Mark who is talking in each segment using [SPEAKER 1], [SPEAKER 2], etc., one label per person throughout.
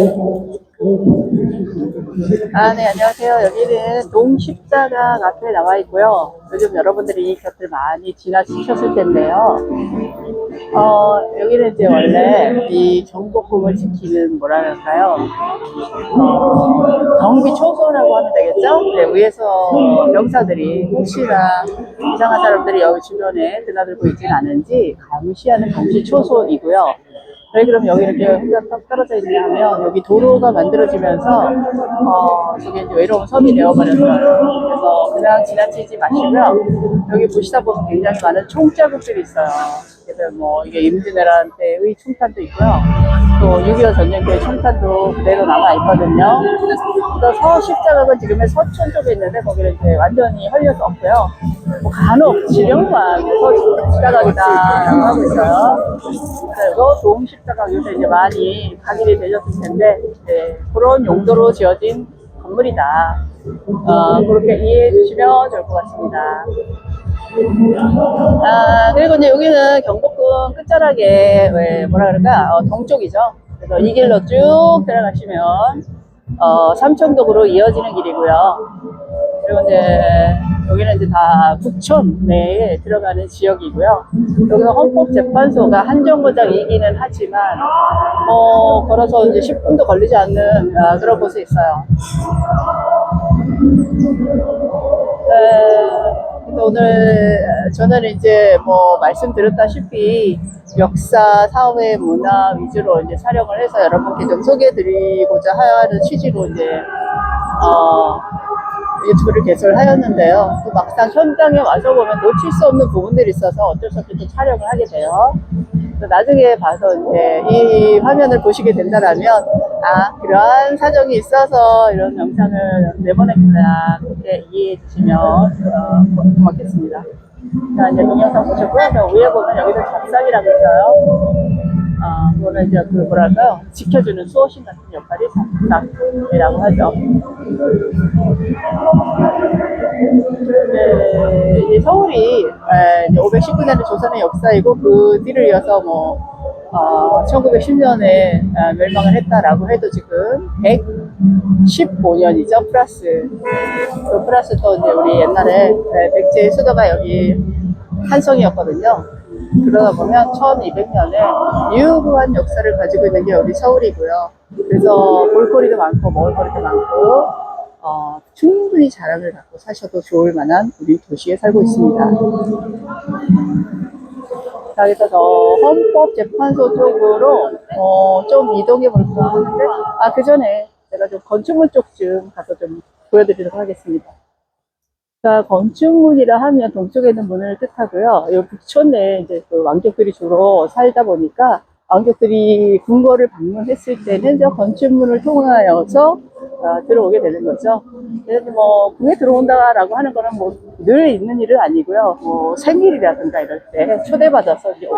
[SPEAKER 1] 네, 안녕하세요. 여기는 동십자가 앞에 나와 있고요. 요즘 여러분들이 이 곁을 많이 지나치셨을 텐데요. 여기는 이제 원래 이 경복궁을 지키는 뭐랄까요? 경비 초소라고 하면 되겠죠? 네, 위에서 병사들이 혹시나 이상한 사람들이 여기 주변에 드나들고 있지는 않은지 감시하는 경비 초소이고요. 왜 그럼 여기 이렇게 혼자 딱 떨어져 있냐 하면 여기 도로가 만들어지면서 저게 이제 외로운 섬이 되어버렸어요. 그래서 그냥 지나치지 마시고요. 여기 보시다 보면 굉장히 많은 총자국들이 있어요. 그래서 뭐 이게 임진왜란 때의 총탄도 있고요. 또 6.25 전쟁 때 총탄도 그대로 남아 있거든요. 그래서 서십자각은 지금의 서촌 쪽에 있는데 거기는 이제 완전히 헐려서 없고요. 뭐 간혹 지령만 서십자각이다라고 하고 있어요. 그리고 도움십자각 요새 이제 많이 각인이 되셨을 텐데 그런 용도로 지어진 건물이다. 그렇게 이해해 주시면 좋을 것 같습니다. 그리고 이제 여기는 경복궁 끝자락에 뭐라 그럴까 동쪽이죠. 그래서 이 길로 쭉 들어가시면 삼청동으로 이어지는 길이고요. 그리고 이제 여기는 이제 다 북촌 내에 들어가는 지역이고요. 여기는 헌법재판소가 한정거장이기는 하지만 걸어서 이제 10분도 걸리지 않는 그런 곳에 있어요. 그래서 오늘 저는 이제 뭐 말씀드렸다시피 역사, 사회, 문화 위주로 이제 촬영을 해서 여러분께 좀 소개해드리고자 하는 취지로 이제 유튜브를 개설하였는데요. 또 막상 현장에 와서 보면 놓칠 수 없는 부분들이 있어서 어쩔 수 없이 또 촬영을 하게 돼요. 나중에 봐서 이제 이 화면을 보시게 된다면 그러한 사정이 있어서 이런 영상을 내보냈구나 그렇게 이해해 주시면 고맙겠습니다. 자, 이제 동영상 보셨고요. 저 위에 보면 여기도 잡상이라고 있어요. 그거는 이제 그 뭐랄까요? 지켜주는 수호신 같은 역할이 잡상이라고 하죠. 네, 서울이 이제 519년의 조선의 역사이고 그 뒤를 이어서 1910년에 멸망을 했다라고 해도 지금 115년이죠 플러스. 그 플러스 또 이제 우리 옛날에 백제의 수도가 여기 한성이었거든요. 그러다 보면 1200년에 유구한 역사를 가지고 있는 게 우리 서울이고요. 그래서 볼거리도 많고 먹을거리도 많고 충분히 자랑을 갖고 사셔도 좋을 만한 우리 도시에 살고 있습니다. 자, 그래서 저 헌법재판소 쪽으로 좀 이동해 볼까 하는데 그 전에 제가 좀 건축물 쪽 좀 가서 좀 보여드리도록 하겠습니다. 자, 건축물이라 하면 동쪽에 있는 문을 뜻하고요. 이 북촌에 이제 그 왕족들이 주로 살다 보니까 왕족들이 궁궐을 방문했을 때는 저 건축물을 통하여서 들어오게 되는 거죠. 그래서 뭐 궁에 들어온다라고 하는 거는 뭐 늘 있는 일은 아니고요. 뭐 생일이라든가 이럴 때 초대받아서 이제 오고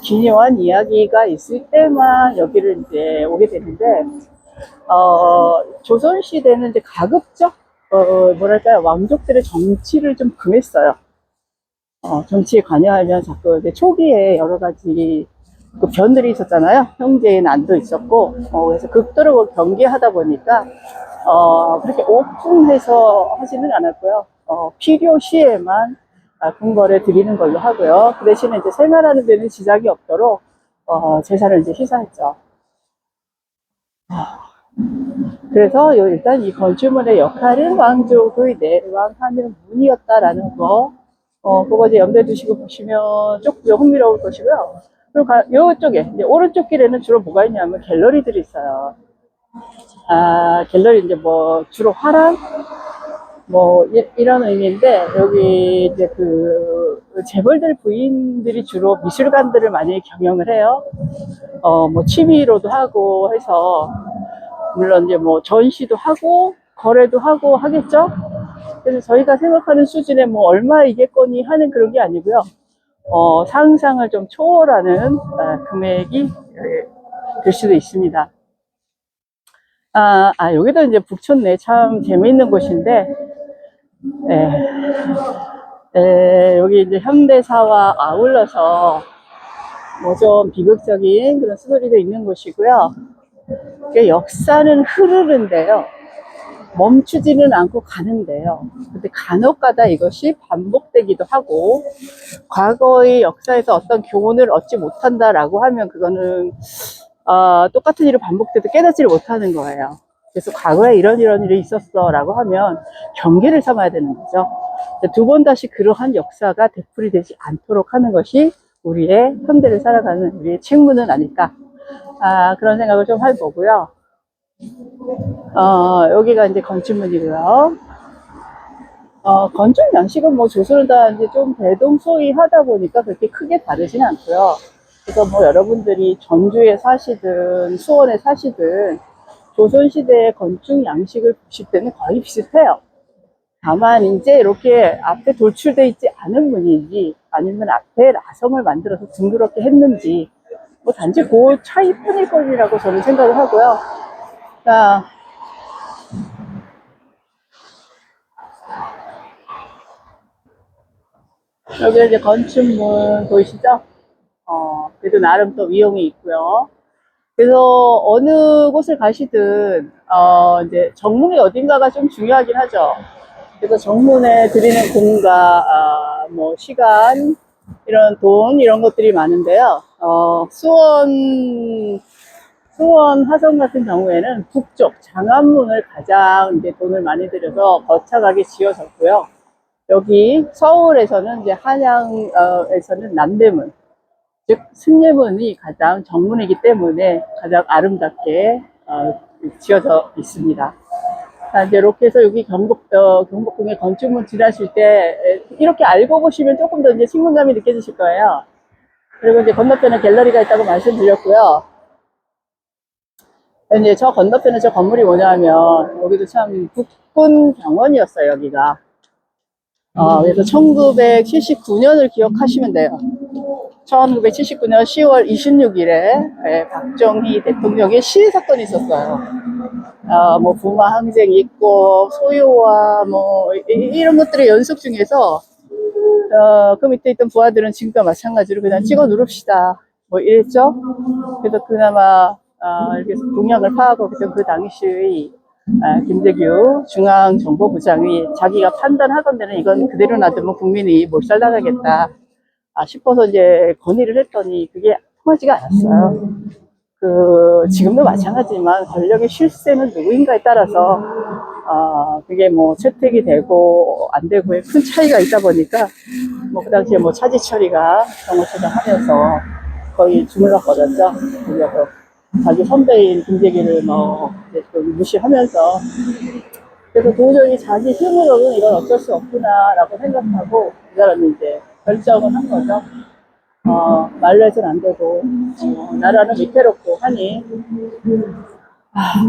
[SPEAKER 1] 기묘한 이야기가 있을 때만 여기를 이제 오게 되는데 조선 시대는 이제 가급적 뭐랄까요, 왕족들의 정치를 좀 금했어요. 정치에 관여하면 자꾸 이제 초기에 여러 가지 그 변들이 있었잖아요. 형제의 난도 있었고, 그래서 극도로 경계하다 보니까, 그렇게 오픈해서 하지는 않았고요. 필요시에만 궁궐에 드리는 걸로 하고요. 그 대신에 이제 생활하는 데는 지장이 없도록, 재산을 이제 시사했죠. 그래서 일단 이 건축물의 역할은 왕족의 내왕하는 문이었다라는 거, 그거 이제 염두에 두시고 보시면 조금 흥미로울 것이고요. 그리고 이쪽에, 이제 오른쪽 길에는 주로 뭐가 있냐면 갤러리들이 있어요. 갤러리 이제 뭐 주로 화랑? 뭐 이런 의미인데 여기 이제 그 재벌들 부인들이 주로 미술관들을 많이 경영을 해요. 뭐 취미로도 하고 해서 물론 이제 뭐 전시도 하고 거래도 하고 하겠죠. 그래서 저희가 생각하는 수준에 뭐 얼마 이겠거니 하는 그런 게 아니고요. 상상을 좀 초월하는 금액이 될 수도 있습니다. 여기도 이제 북촌 내 참 재미있는 곳인데, 여기 이제 현대사와 아울러서 뭐 좀 비극적인 그런 스토리도 있는 곳이고요. 그러니까 역사는 흐르는데요. 멈추지는 않고 가는데요. 근데 간혹 가다 이것이 반복되기도 하고, 과거의 역사에서 어떤 교훈을 얻지 못한다라고 하면 그거는 똑같은 일이 반복돼도 깨닫지를 못하는 거예요. 그래서 과거에 이런 일이 있었어 라고 하면 경계를 삼아야 되는 거죠. 두 번 다시 그러한 역사가 되풀이되지 않도록 하는 것이 우리의 현대를 살아가는 우리의 책무는 아닐까, 그런 생각을 좀 해보고요. 여기가 이제 건축문이고요. 건축 양식은 뭐 조선을 다 이제 좀 대동소이하다 보니까 그렇게 크게 다르진 않고요. 그래서 뭐 여러분들이 전주에 사시든 수원에 사시든 조선시대의 건축 양식을 보실 때는 거의 비슷해요. 다만 이제 이렇게 앞에 돌출되어 있지 않은 문인지 아니면 앞에 나성을 만들어서 둥그렇게 했는지 뭐 단지 그 차이뿐일 것이라고 저는 생각을 하고요. 자, 여기 이제 건축문 보이시죠? 그래도 나름 또 위용이 있고요. 그래서 어느 곳을 가시든 이제 정문이 어딘가가 좀 중요하긴 하죠. 그래서 정문에 드리는 공과 뭐 시간, 이런 돈 이런 것들이 많은데요. 수원 화성 같은 경우에는 북쪽 장안문을 가장 이제 돈을 많이 들여서 거창하게 지어졌고요. 여기 서울에서는 이제 한양에서는 남대문, 즉 승례문이 가장 정문이기 때문에 가장 아름답게 지어져 있습니다. 이제 이렇게 해서 여기 경복궁의 건축문 지나실 때 이렇게 알고 보시면 조금 더 이제 친근감이 느껴지실 거예요. 그리고 이제 건너편에 갤러리가 있다고 말씀드렸고요. 이제 저 건너편에 저 건물이 뭐냐면 여기도 참 국군병원이었어요, 여기가. 그래서 1979년을 기억하시면 돼요. 1979년 10월 26일에 박정희 대통령의 시해 사건이 있었어요. 뭐 부마 항쟁 있고 소요와 뭐 이런 것들의 연속 중에서 그 밑에 있던 부하들은 지금과 마찬가지로 그냥 찍어 누릅시다 뭐 이랬죠. 그래서 그나마 이렇게 동향을 파악하고 그 당시의 김대규 중앙정보부장이 자기가 판단하건대는 이건 그대로 놔두면 국민이 몰살당하겠다 싶어서 이제 건의를 했더니 그게 통하지가 않았어요. 지금도 마찬가지지만 권력의 실세는 누구인가에 따라서 그게 뭐 채택이 되고 안 되고에 큰 차이가 있다 보니까 뭐 그 당시에 뭐 차지 처리가 경호처장 하면서 거의 주물럭거렸죠. 그래서 자기 선배인 김재기를 뭐 좀 무시하면서, 그래서 도저히 자기 힘으로는 이건 어쩔 수 없구나라고 생각하고 그 사람이 이제 결정을 한 거죠. 말로 해서는 안 되고 나라는 위태롭고 하니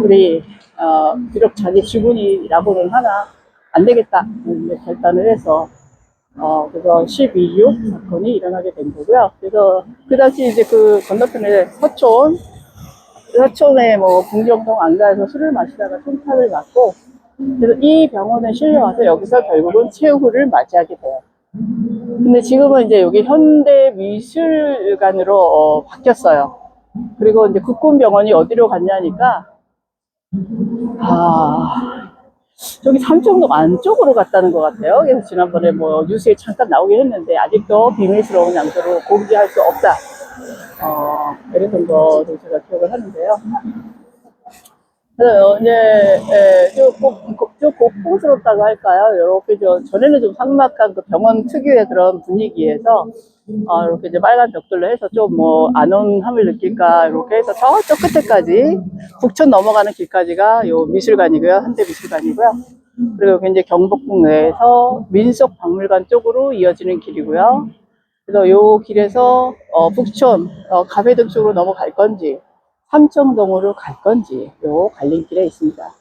[SPEAKER 1] 우리 비록 자기 주군이라고는 하나 안 되겠다 결단을 해서 그래서 12.6 사건이 일어나게 된 거고요. 그래서 그 당시 이제 그 건너편에 서촌에 뭐 궁정동 안가에서 술을 마시다가 총탄을 맞고, 그래서 이 병원에 실려와서 여기서 결국은 최후를 맞이하게 돼요. 근데 지금은 이제 여기 현대미술관으로 바뀌었어요. 그리고 이제 국군병원이 어디로 갔냐니까 저기 삼청동 안쪽으로 갔다는 것 같아요. 그래서 지난번에 뭐 뉴스에 잠깐 나오긴 했는데 아직도 비밀스러운 양도로 공개할 수 없다. 이랬던 거를 제가 기억을 하는데요. 그래서 이제 좀 고풍스럽다고 할까요? 이렇게 전에는 좀 삭막한 그 병원 특유의 그런 분위기에서 이렇게 이제 빨간 벽돌로 해서 좀 뭐 안온함을 느낄까 이렇게 해서 저쪽 끝에까지 북촌 넘어가는 길까지가 요 미술관이고요, 현대미술관이고요. 그리고 이제 경복궁 내에서 민속박물관 쪽으로 이어지는 길이고요. 그래서 요 길에서 북촌 가회등 쪽으로 넘어갈 건지 삼청동으로 갈 건지 요 갈림길에 있습니다.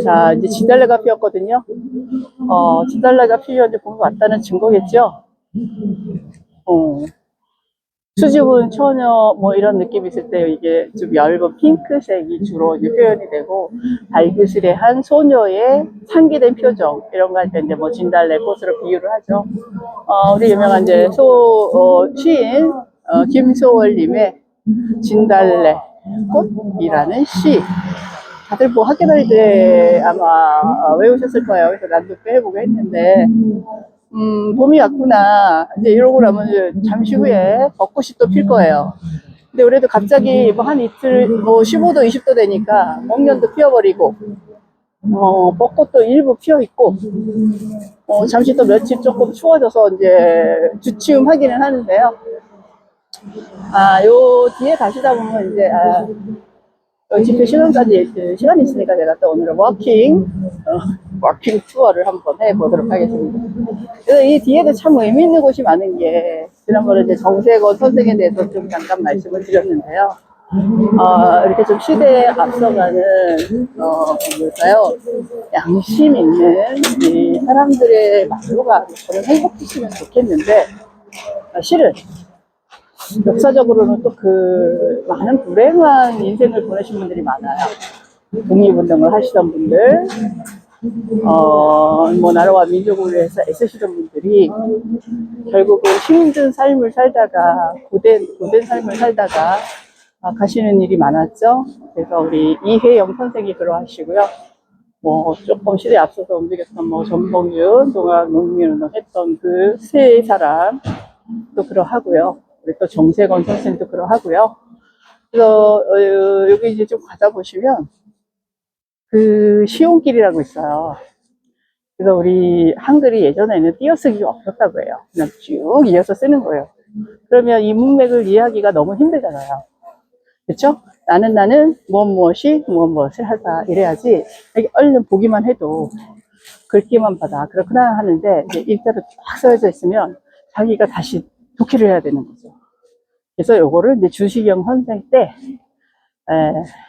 [SPEAKER 1] 자, 이제 진달래가 피었거든요. 진달래가 피어 이제 봄이 왔다는 증거겠죠. 수줍은 처녀 뭐 이런 느낌이 있을 때 이게 좀 얇은 핑크색이 주로 이제 표현이 되고, 발그스레한 소녀의 상기된 표정 이런 거 할 때 이제 뭐 진달래 꽃으로 비유를 하죠. 우리 유명한 이제 시인 김소월님의 진달래 꽃이라는 시. 다들 뭐 학교 다닐 때 아마 외우셨을 거예요. 그래서 나도 빼보고 했는데, 봄이 왔구나. 이제 이러고 나면 이제 잠시 후에 벚꽃이 또 필 거예요. 근데 올해도 갑자기 뭐 한 이틀, 뭐 15도, 20도 되니까 목련도 피어버리고, 벚꽃도 일부 피어 있고, 잠시 또 며칠 조금 추워져서 이제 주춤 하기는 하는데요. 요 뒤에 가시다 보면 이제, 집회 시간까지 시간이 있으니까 제가 또 오늘은 워킹 투어를 한번 해보도록 하겠습니다. 그래서 이 뒤에도 참 의미 있는 곳이 많은 게, 지난번에 이제 정세권 선생에 대해서 좀 잠깐 말씀을 드렸는데요. 이렇게 좀 시대에 앞서가는, 뭘까요? 양심 있는 이 사람들의 말로가 저는 행복했으면 좋겠는데, 실은 역사적으로는 또 그 많은 불행한 인생을 보내신 분들이 많아요. 독립운동을 하시던 분들, 뭐 나라와 민족을 위해서 애쓰시던 분들이 결국은 힘든 삶을 살다가 고된 삶을 살다가 가시는 일이 많았죠. 그래서 우리 이혜영 선생이 그러하시고요. 뭐 조금 시대에 앞서서 움직였던 뭐 전봉윤, 동학농민운동 했던 그 세 사람 또 그러하고요. 우리 또 정세건 선생도 그러하고요. 그래서 여기 이제 좀 가다 보시면 그 시온길이라고 있어요. 그래서 우리 한글이 예전에는 띄어쓰기가 없었다고 해요. 그냥 쭉 이어서 쓰는 거예요. 그러면 이 문맥을 이해하기가 너무 힘들잖아요. 그렇죠? 나는 무엇을 하다 이래야지 이렇게 얼른 보기만 해도 글귀만 받아 그렇구나 하는데 이제 일자로 쫙 써져 있으면 자기가 다시 독해를 해야 되는 거죠. 그래서 요거를 이제 주시경 선생 때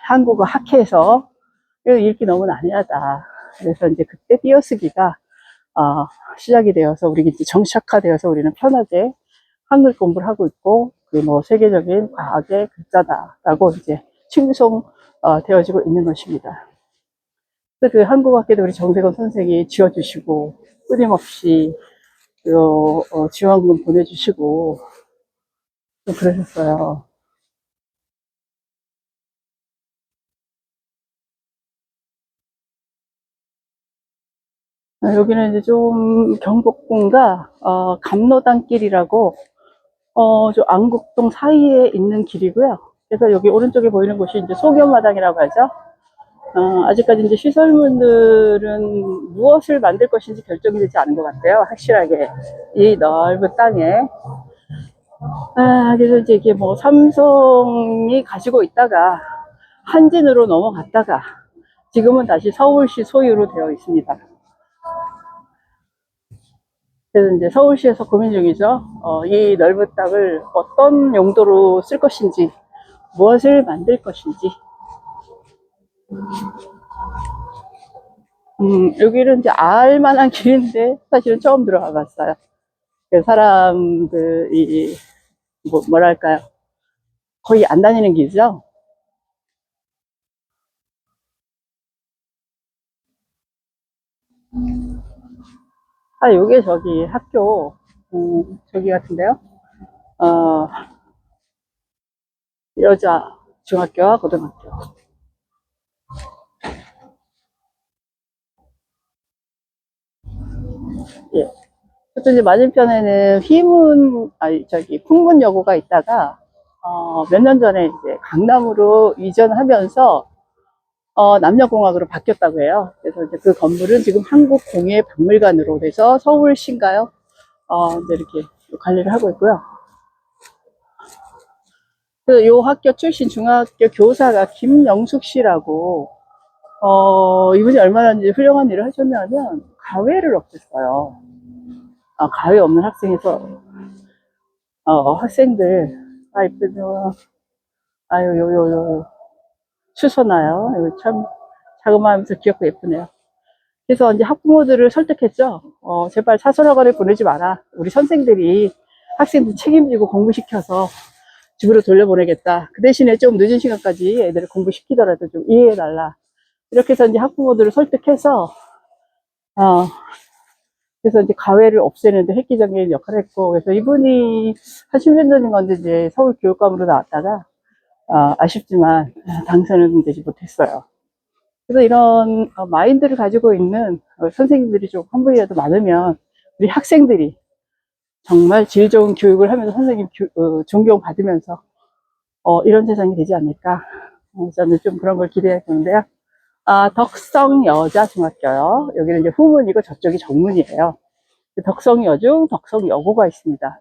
[SPEAKER 1] 한국어 학회에서 읽기 너무 난해하다. 그래서 이제 그때 띄어쓰기가 시작이 되어서 우리 이제 정착화되어서 우리는 편하게 한글 공부를 하고 있고 그 뭐 세계적인 과학의 글자다라고 이제 칭송 되어지고 있는 것입니다. 그래서 그 한국학회도 우리 정세건 선생이 지어주시고 끊임없이 지원금 보내주시고 또 그러셨어요. 여기는 이제 좀 경복궁과 감로단길이라고 저 안국동 사이에 있는 길이고요. 그래서 여기 오른쪽에 보이는 곳이 이제 소견마당이라고 하죠. 아직까지 이제 시설물들은 무엇을 만들 것인지 결정이 되지 않은 것 같아요. 확실하게. 이 넓은 땅에. 그래서 이제 이게 뭐 삼성이 가지고 있다가 한진으로 넘어갔다가 지금은 다시 서울시 소유로 되어 있습니다. 그래서 이제 서울시에서 고민 중이죠. 이 넓은 땅을 어떤 용도로 쓸 것인지, 무엇을 만들 것인지. 여기는 이제 알만한 길인데 사실은 처음 들어가 봤어요. 사람들이 뭐랄까요, 거의 안 다니는 길이죠. 요게 저기 학교, 저기 같은데요. 어, 여자 중학교와 고등학교. 예. 또 이제 맞은편에는 풍문여고가 있다가 몇 년 전에 이제 강남으로 이전하면서 남녀공학으로 바뀌었다고 해요. 그래서 이제 그 건물은 지금 한국공예박물관으로 돼서 서울시인가요? 이제 이렇게 관리를 하고 있고요. 그래서 요 학교 출신 중학교 교사가 김영숙 씨라고, 이분이 얼마나 이제 훌륭한 일을 하셨냐면, 가외를 없앴어요. 가외 없는 학생에서, 학생들, 이쁘죠. 아유, 추서나요. 이거 참, 자그마하면서 귀엽고 예쁘네요. 그래서 이제 학부모들을 설득했죠. 제발 사설학원에 보내지 마라. 우리 선생들이 학생들 책임지고 공부시켜서 집으로 돌려보내겠다. 그 대신에 좀 늦은 시간까지 애들을 공부시키더라도 좀 이해해달라. 이렇게 해서 이제 학부모들을 설득해서, 어, 그래서 이제 가외를 없애는데 획기적인 역할을 했고, 그래서 이분이 한 10년 전인 건데 이제 서울교육감으로 나왔다가, 아쉽지만 당선은 되지 못했어요. 그래서 이런 마인드를 가지고 있는 선생님들이 좀 한 분이라도 많으면 우리 학생들이 정말 질 좋은 교육을 하면서 선생님 존경받으면서 이런 세상이 되지 않을까. 저는 좀 그런 걸 기대해 보는데요. 덕성여자중학교요. 여기는 이제 후문이고 저쪽이 정문이에요. 덕성여중, 덕성여고가 있습니다.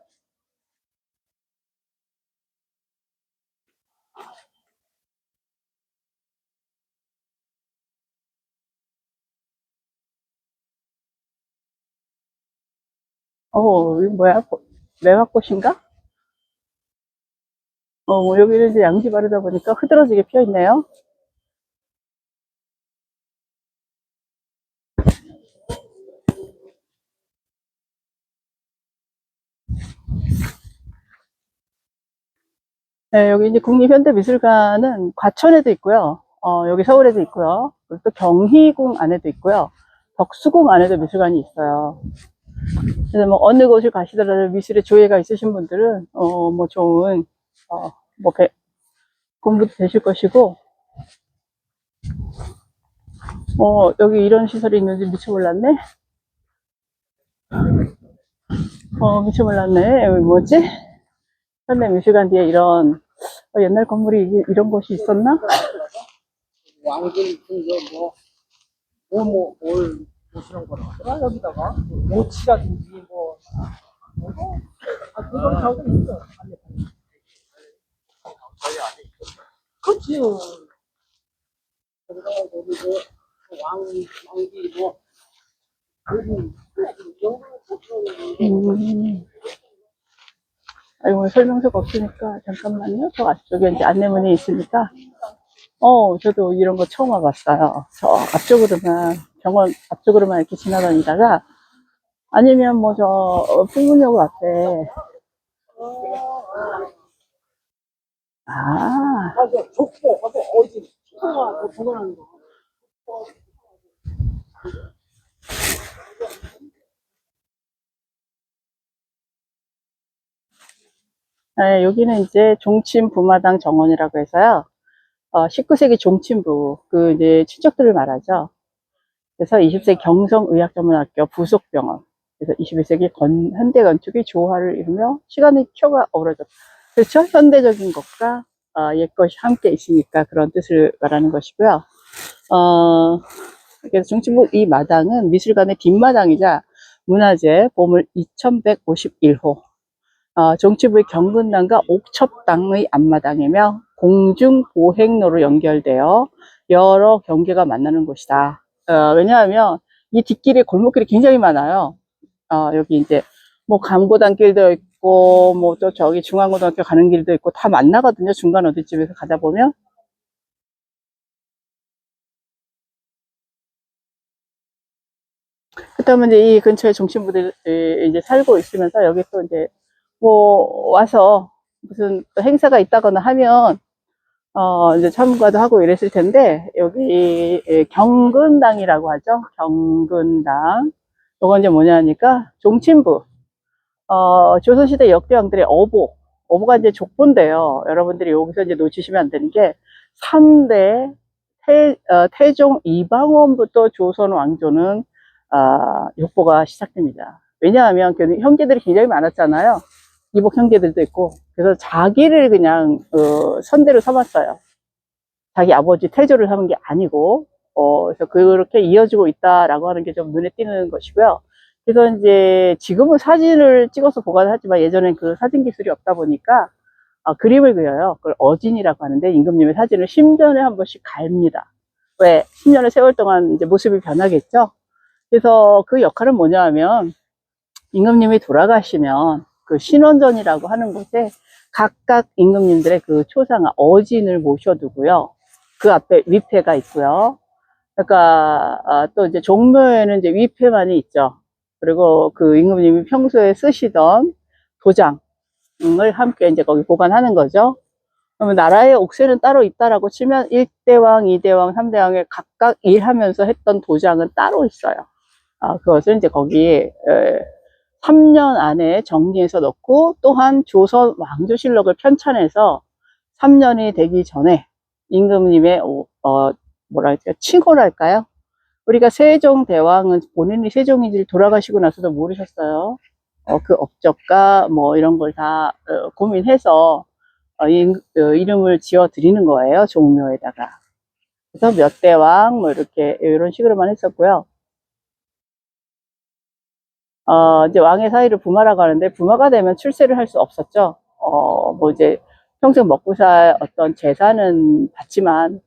[SPEAKER 1] 이거 뭐야? 매화꽃인가? 뭐 여기는 이제 양지 바르다 보니까 흐드러지게 피어 있네요. 네, 여기 이제 국립현대미술관은 과천에도 있고요. 여기 서울에도 있고요. 그리고 또 경희궁 안에도 있고요. 덕수궁 안에도 미술관이 있어요. 그래서 뭐 어느 곳을 가시더라도 미술에 조예가 있으신 분들은 뭐 좋은 뭐 공부도 되실 것이고 여기 이런 시설이 있는지 미처 몰랐네. 미처 몰랐네. 여기 뭐지? 현대미술관 뒤에 이런 옛날 건물이 이런 곳이 있었나?
[SPEAKER 2] 왕들 뭘 보시는 거라 여기다가 모치라든지 그런 경우 있어. 그렇지. 그래서 여기 왕기
[SPEAKER 1] 아이고, 설명서가 없으니까 잠깐만요. 저 앞쪽에 이제 안내문이 있으니까 저도 이런 거 처음 와봤어요. 저 앞쪽으로만 병원 앞쪽으로만 이렇게 지나다니다가 아니면 뭐 저 풍문여고 앞에
[SPEAKER 2] 맞아. 족보 하고 어디 통화 보관하는 거.
[SPEAKER 1] 네, 여기는 이제 종친부마당 정원이라고 해서요. 19세기 종친부 그 이제 친척들을 말하죠. 그래서 20세기 경성의학전문학교 부속병원, 그래서 21세기 현대건축의 조화를 이루며 시간의 표가 어우러졌다. 그렇죠? 현대적인 것과 옛것이 함께 있으니까 그런 뜻을 말하는 것이고요. 그래서 중심부 이 마당은 미술관의 뒷마당이자 문화재 보물 2151호, 정치부의 경근당과 옥첩당의 앞마당이며 공중보행로로 연결되어 여러 경계가 만나는 곳이다. 왜냐하면 이 뒷길에 골목길이 굉장히 많아요. 여기 이제 뭐 감고단길도 있고 뭐 또 저기 중앙고등학교 가는 길도 있고 다 만나거든요. 중간 어디쯤에서 가다 보면. 그다음에 이제 이 근처에 종친부들이 이제 살고 있으면서 여기 또 이제 뭐 와서 무슨 행사가 있다거나 하면 이제 참가도 하고 이랬을 텐데, 여기, 경근당이라고 하죠. 경근당. 요건 이제 뭐냐 하니까, 종친부. 조선시대 역대왕들의 어보가 이제 족보인데요. 여러분들이 여기서 이제 놓치시면 안 되는 게, 3대 태종 이방원부터 조선 왕조는, 역보가 시작됩니다. 왜냐하면 그 형제들이 굉장히 많았잖아요. 이복 형제들도 있고. 그래서 자기를 그냥, 선대로 삼았어요. 자기 아버지 태조를 삼은 게 아니고, 그래서 그렇게 이어지고 있다라고 하는 게 좀 눈에 띄는 것이고요. 그래서 이제 지금은 사진을 찍어서 보관하지만 예전엔 그 사진 기술이 없다 보니까 그림을 그려요. 그걸 어진이라고 하는데 임금님의 사진을 10년에 한 번씩 갑니다. 왜? 10년의 세월 동안 이제 모습이 변하겠죠? 그래서 그 역할은 뭐냐 하면 임금님이 돌아가시면 그 신원전이라고 하는 곳에 각각 임금님들의 그 초상 어진을 모셔두고요. 그 앞에 위패가 있고요. 그러니까 또 이제 종묘에는 이제 위패만이 있죠. 그리고 그 임금님이 평소에 쓰시던 도장을 함께 이제 거기 보관하는 거죠. 그러면 나라의 옥새는 따로 있다라고 치면 1대왕, 2대왕, 3대왕에 각각 일하면서 했던 도장은 따로 있어요. 그것을 이제 거기에 3년 안에 정리해서 넣고, 또한 조선 왕조실록을 편찬해서 3년이 되기 전에 임금님의 뭐랄까 칭호랄까요? 우리가 세종대왕은 본인이 세종인지 돌아가시고 나서도 모르셨어요. 그 업적과 뭐 이런 걸 다 고민해서 이름을 지어 드리는 거예요. 종묘에다가. 그래서 몇 대왕 뭐 이렇게 이런 식으로만 했었고요. 이제 왕의 사위를 부마라고 하는데 부마가 되면 출세를 할 수 없었죠. 뭐 이제 평생 먹고 살 어떤 재산은 받지만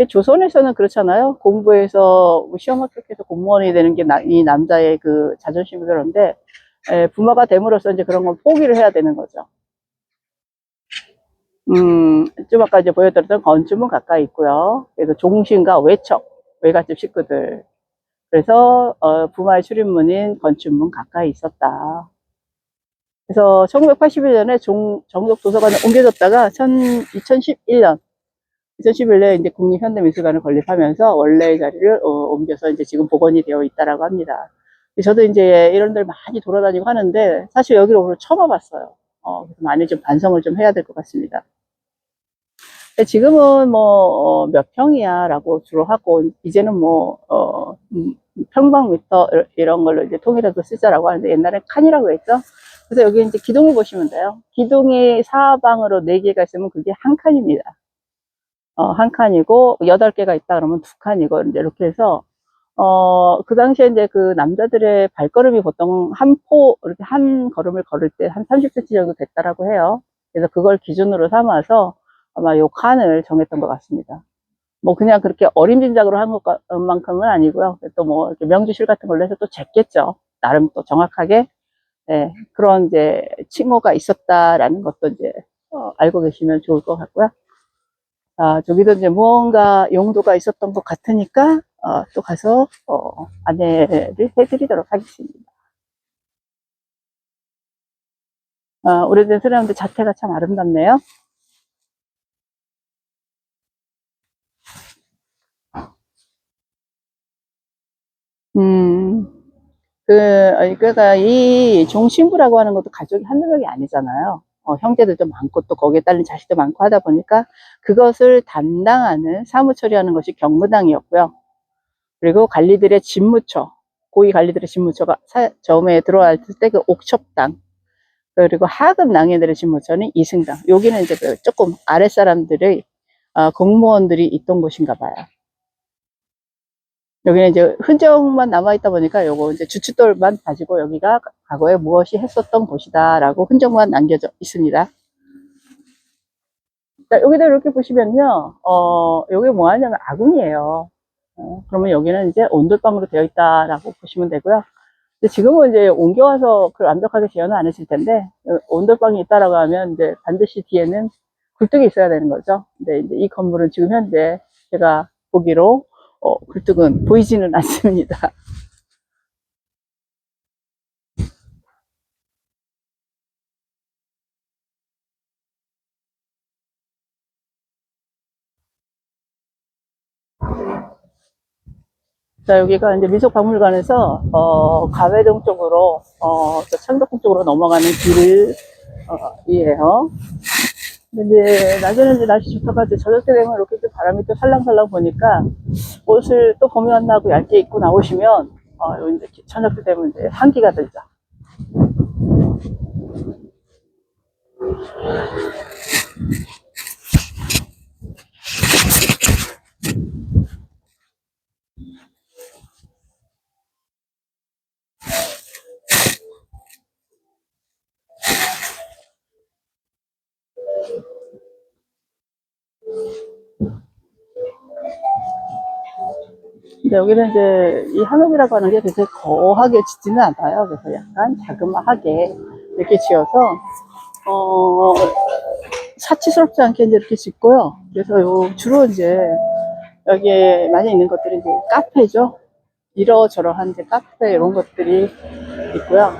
[SPEAKER 1] 조선에서는 그렇잖아요. 공부해서 뭐 시험 합격해서 공무원이 되는 게 이 남자의 그 자존심이 그런데 부마가 됨으로써 이제 그런 건 포기를 해야 되는 거죠. 좀 아까 이제 보여드렸던 건축은 가까이 있고요. 그래서 종신과 외척, 외갓집 식구들. 그래서 부마의 출입문인 건축문 가까이 있었다. 그래서 1981년에 정독 도서관에 옮겨졌다가 2011년에 이제 국립현대미술관을 건립하면서 원래의 자리를 옮겨서 이제 지금 복원이 되어 있다라고 합니다. 저도 이제 이런 데를 많이 돌아다니고 하는데 사실 여기를 오늘 처음 와봤어요. 그래서 많이 좀 반성을 좀 해야 될 것 같습니다. 지금은 뭐 몇 평이야 라고 주로 하고 이제는 뭐 평방미터 이런 걸로 이제 통일해서 쓰자라고 하는데 옛날에 칸이라고 했죠. 그래서 여기 이제 기둥을 보시면 돼요. 기둥이 사방으로 4개가 있으면 그게 한 칸입니다. 한 칸이고 8개가 있다 그러면 2칸이고 이제 이렇게 해서 그 당시에 이제 그 남자들의 발걸음이 보통 이렇게 한 걸음을 걸을 때 한 30cm 정도 됐다라고 해요. 그래서 그걸 기준으로 삼아서 아마 요 칸을 정했던 것 같습니다. 뭐 그냥 그렇게 어림짐작으로 한 것만큼은 아니고요. 또 뭐 명주실 같은 걸로 해서 또 쟀겠죠. 나름 또 정확하게 그런 이제 칭호가 있었다라는 것도 이제 알고 계시면 좋을 것 같고요. 저기도 이제 무언가 용도가 있었던 것 같으니까 또 가서 안내를 해드리도록 하겠습니다. 오래된 사람들 자태가 참 아름답네요. 음, 그러니까 이 종신부라고 하는 것도 가족이 한두 명이 아니잖아요. 형제들도 많고 또 거기에 딸린 자식도 많고 하다 보니까 그것을 담당하는 사무 처리하는 것이 경무당이었고요. 그리고 관리들의 집무처, 고위 관리들의 집무처가 처음에 들어왔을 때 그 옥첩당, 그리고 하급 낭인들의 집무처는 이승당. 여기는 이제 조금 아랫사람들의 공무원들이 있던 곳인가 봐요. 여기는 이제 흔적만 남아있다 보니까 요거 이제 주춧돌만 가지고 여기가 과거에 무엇이 했었던 곳이다라고 흔적만 남겨져 있습니다. 자, 여기도 이렇게 보시면요, 여기 뭐 하냐면 아궁이에요. 그러면 여기는 이제 온돌방으로 되어 있다라고 보시면 되고요. 근데 지금은 이제 옮겨와서 그 완벽하게 재현은 안 했을 텐데, 온돌방이 있다라고 하면 이제 반드시 뒤에는 굴뚝이 있어야 되는 거죠. 근데 이제 이 건물은 지금 현재 제가 보기로 굴뚝은 보이지는 않습니다. 자, 여기가 이제 미속박물관에서 가회동 쪽으로 저 창덕궁 쪽으로 넘어가는 길이에요. 근데 이제 낮에는 이제 날씨 좋다가 이제 저녁 때 되면 이렇게 또 바람이 또 살랑살랑 보니까 옷을 또 봄이 왔나고 얇게 입고 나오시면 이제 저녁 때 되면 이제 한기가 들죠. 근데 여기는 이제 이 한옥이라고 하는 게 되게 거하게 짓지는 않아요. 그래서 약간 자그마하게 이렇게 지어서 사치스럽지 않게 이제 이렇게 짓고요. 그래서 주로 이제 여기에 많이 있는 것들이 이제 카페죠. 이러저러한 이제 카페 이런 것들이 있고요.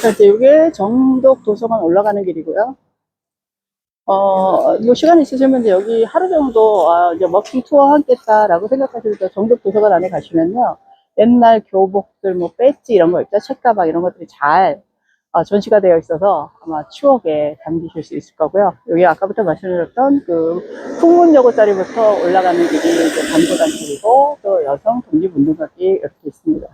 [SPEAKER 1] 자, 이제 이게 정독 도서관 올라가는 길이고요. 뭐 시간 있으시면 이제 여기 하루 정도 이제 워킹 투어 하겠다라고 생각하실 때 정독 도서관 안에 가시면요. 옛날 교복들, 뭐 배지 이런 거 있죠. 책가방 이런 것들이 잘 전시가 되어 있어서 아마 추억에 담기실 수 있을 거고요. 여기 아까부터 말씀드렸던 그 풍문여고자리부터 올라가는 길이 이제 담보단길이고 또 여성 독립운동가기 이렇게 있습니다.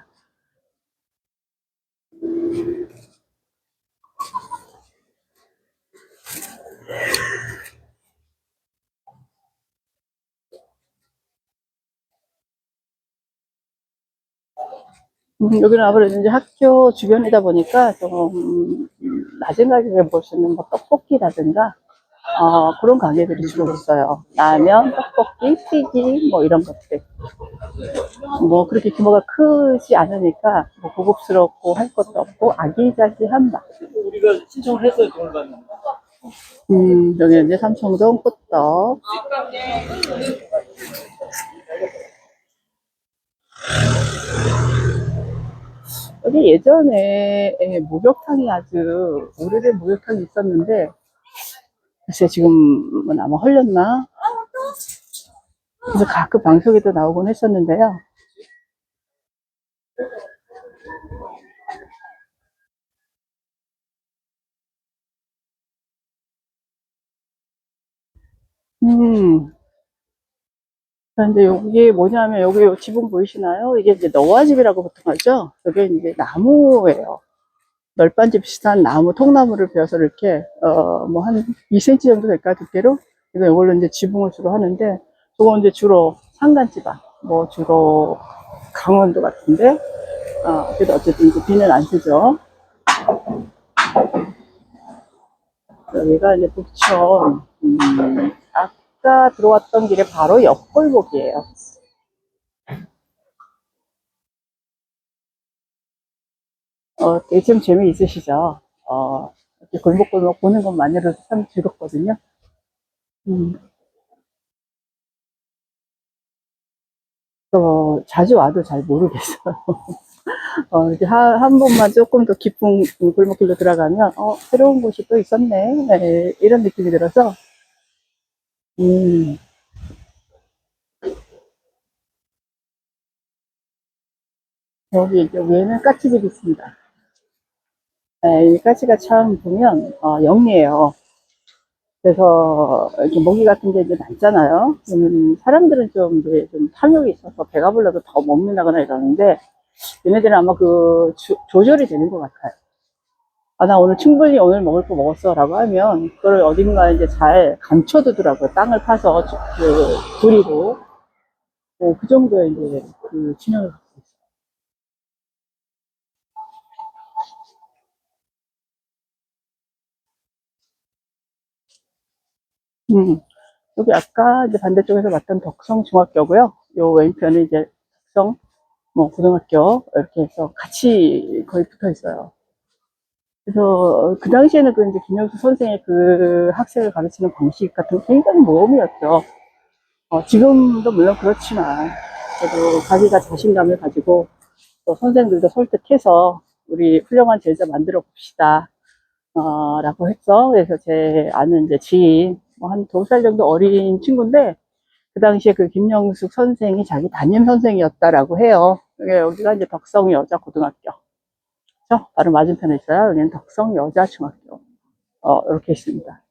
[SPEAKER 1] 여기는 아무래도 이제 학교 주변이다 보니까 좀 낮은 가격에 볼 수 있는 뭐 떡볶이라든가 그런 가게들이 주로 있어요. 라면, 떡볶이, 튀김 뭐 이런 것들. 뭐 그렇게 규모가 크지 않으니까 뭐 고급스럽고 할 것도 없고 아기자기한 맛.
[SPEAKER 2] 우리가 신청을 했어요, 그런 거는.
[SPEAKER 1] 여기 이제 삼청동 호떡. 여기 예전에 목욕탕이 아주 오래된 목욕탕이 있었는데 글쎄 지금은 아마 헐렸나? 그래서 가끔 방송에도 나오곤 했었는데요. 음, 그런데 여기 뭐냐면 여기 요 지붕 보이시나요? 이게 이제 너와집이라고 보통 하죠? 여기 이제 나무예요. 널빤지 비슷한 나무, 통나무를 베어서 이렇게, 뭐 한 2cm 정도 될까, 두께로? 그래서 이걸로 이제 지붕을 주로 하는데, 저거 이제 주로 산간지방, 뭐 주로 강원도 같은데, 그래도 어쨌든 이제 비는 안 쓰죠. 여기가 이제 북천, 아까 들어왔던 길에 바로 옆골목이에요. 되게 좀 재미있으시죠? 이렇게 골목골목 보는 것만으로도 참 즐겁거든요. 음, 자주 와도 잘 모르겠어요. 이제 한 번만 조금 더 깊은 골목길로 들어가면, 새로운 곳이 또 있었네. 네, 이런 느낌이 들어서, 음, 여기 이제 위에는 까치집이 있습니다. 네, 이 까치가 참 보면, 영리해요. 그래서, 이렇게 모기 같은 게 이제 많잖아요. 사람들은 좀 이제 좀 탐욕이 있어서 배가 불러도 더 먹는다거나 이러는데, 얘네들은 아마 그 조절이 되는 것 같아요. 나 오늘 충분히 오늘 먹을 거 먹었어. 라고 하면, 그걸 어딘가에 이제 잘 감춰두더라고요. 땅을 파서, 두리고. 그 정도의 이제, 그 진영을 갖고 있어요. 여기 아까 이제 반대쪽에서 봤던 덕성중학교고요. 요 왼편은 이제 덕성, 뭐, 고등학교, 이렇게 해서 같이 거의 붙어 있어요. 그래서 그 당시에는 그 이제 김영수 선생의 그 학생을 가르치는 방식 같은 게 굉장히 모험이었죠. 지금도 물론 그렇지만, 그래도 자기가 자신감을 가지고 또 선생들도 설득해서 우리 훌륭한 제자 만들어 봅시다. 라고 했어. 그래서 제 아는 이제 지인, 뭐 한 2살 정도 어린 친구인데, 그 당시에 그 김영숙 선생이 자기 담임 선생이었다라고 해요. 여기가 이제 덕성 여자고등학교. 그죠? 바로 맞은편에 있어요. 여기는 덕성 여자중학교. 이렇게 있습니다.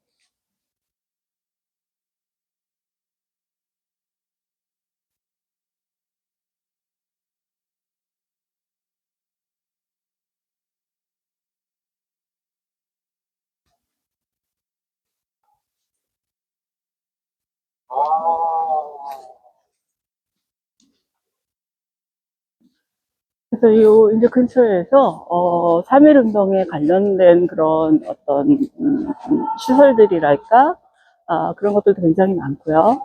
[SPEAKER 1] 그래서 이 이제 근처에서 3.1 운동에 관련된 그런 어떤 시설들이랄까 그런 것들도 굉장히 많고요.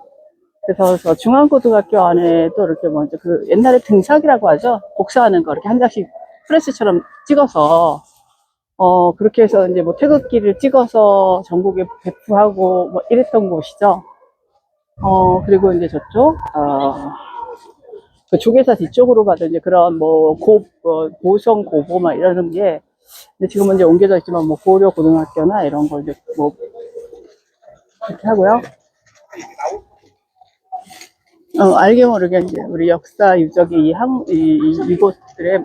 [SPEAKER 1] 그래서 저 중앙고등학교 안에 또 이렇게 먼저 그 옛날에 등사기라고 하죠. 복사하는 거 이렇게 한 장씩 프레스처럼 찍어서 그렇게 해서 이제 뭐 태극기를 찍어서 전국에 배포하고 뭐 이랬던 곳이죠. 그리고 이제 저쪽 그 조계사 뒤쪽으로 가도 이제 그런 뭐 고성 고보 막 이러는 게 근데 지금은 이제 옮겨져 있지만 뭐 고려 고등학교나 이런 거 이제 뭐 이렇게 하고요. 알게 모르게 이제 우리 역사 유적이 이곳들의